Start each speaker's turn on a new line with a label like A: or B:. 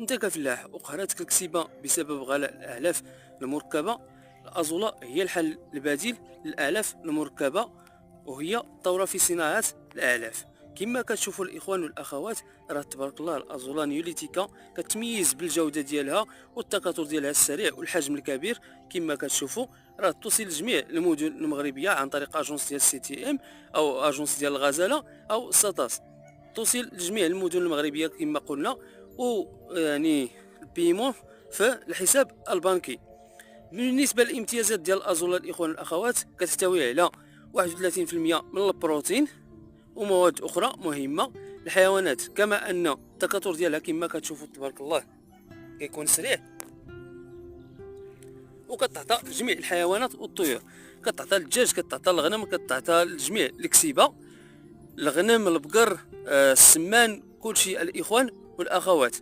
A: انت كفلاح وقهرتك الكسيبة بسبب غلاء الأعلاف المركبة. الأزولة هي الحل البديل للأعلاف المركبة، وهي الثورة في صناعة الأعلاف. كما كتشوفوا الإخوان والأخوات، راه تبارك الله الأزولة نيوليتيكا كتميز بالجودة ديالها والتكاثر ديالها السريع والحجم الكبير. كما كتشوفوا راه توصل لجميع المدن المغربية عن طريق أجونس ديال سي تي ام أو أجونس ديال الغزالة أو ساتاس. توصل لجميع المدن المغربية كما قلنا، ويعني البيمون في الحساب البنكي. بالنسبة للامتيازات ديال الأزولة الإخوان والأخوات، كتحتوي على 31% من البروتين ومواد أخرى مهمة للحيوانات، كما أن التكاثر ديالها كما كتشوفوا تبارك الله كيكون سريع، وكتعطى لجميع الحيوانات والطيور. كتعطى للدجاج، كتعطى للغنم، كتعطى لجميع الكسيبة، الغنم، البقر، السمان، كلشي الإخوان والأخوات.